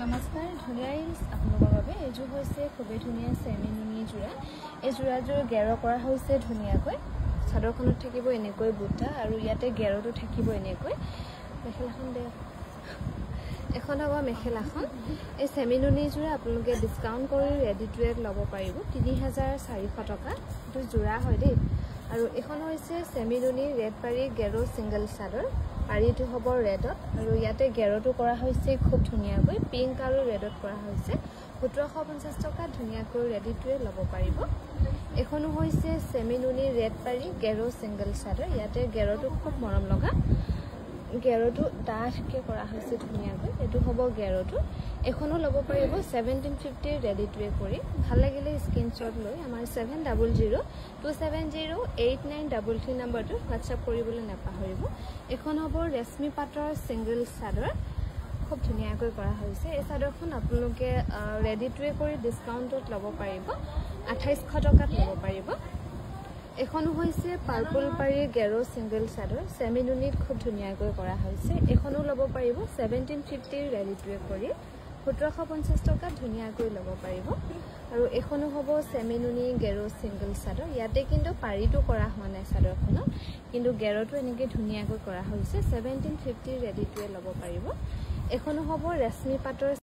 নমস্কাৰ ধুনীয়াইজ আপোনালোকৰ বাবে এইযোৰ হৈছে খুবেই ধুনীয়া চেমি নুনি যোৰা। এই যোৰাযোৰ গেৰ কৰা হৈছে ধুনীয়াকৈ। চাদৰখনত থাকিব এনেকৈ বুটা আৰু ইয়াতে গেৰটো থাকিব এনেকৈ। মেখেলাখন দে এখন হ'ব মেখেলাখন। এই চেমি নুনি যোৰা আপোনালোকে ডিছকাউণ্ট কৰি ৰেডি টু ৱেৰ ল'ব পাৰিব ৩,৪০০ টকা। এইটো যোৰা হয় দেই। আৰু এখন হৈছে চেমি নুনি ৰেড পাৰি গেৰো ছিংগল চাদৰ। পাৰিটো হ'ব ৰেডত আৰু ইয়াতে গেৰটো কৰা হৈছে খুব ধুনীয়াকৈ পিংক আৰু ৰেডত কৰা হৈছে ১৭৫০ টকা। ধুনীয়াকৈ ৰেডি টু ৱেৰ ল'ব পাৰিব। এখনো হৈছে চেমি নুনি ৰেড পাৰি গেৰো ছিংগল চাদৰ। ইয়াতে গেৰটো খুব মৰম লগা, গেৰটো ডাঠকৈ কৰা হৈছে ধুনীয়াকৈ। এইটো হ'ব গেৰটো। এখনো ল'ব পাৰিব 1750 ৰেডি টু ৱেৰ কৰি। ভাল লাগিলে স্ক্ৰীনশ্বট লৈ আমাৰ 7002708933 নম্বৰটো হোৱাটছআপ কৰিবলৈ নাপাহৰিব। এখন হ'ব ৰেশমী পাটৰ ছিংগল চাদৰ, খুব ধুনীয়াকৈ কৰা হৈছে। এই চাদৰখন আপোনালোকে ৰেডি টু ৱেৰ কৰি ডিছকাউণ্টত ল'ব পাৰিব ২৮০০ টকাত ল'ব পাৰিব। এখনো হৈছে পাৰ্পল পাৰি গেৰো ছিংগল চাদৰ, চেমি নুনিত খুব ধুনীয়াকৈ কৰা হৈছে। এখনো ল'ব পাৰিব 1750 ৰেডি টু ৱেৰ কৰি ১৭৫০ টকাত ধুনীয়াকৈ ল'ব পাৰিব। আৰু এখনো হ'ব চেমি নুনি গেৰো ছিংগল চাদৰ। ইয়াতে কিন্তু পাৰিটো কৰা হোৱা নাই চাদৰখনত, কিন্তু গেৰটো এনেকৈ ধুনীয়াকৈ কৰা হৈছে 1750 ৰেডি টু ৱেৰ ল'ব পাৰিব। এখনো হ'ব ৰেশমী পাটৰ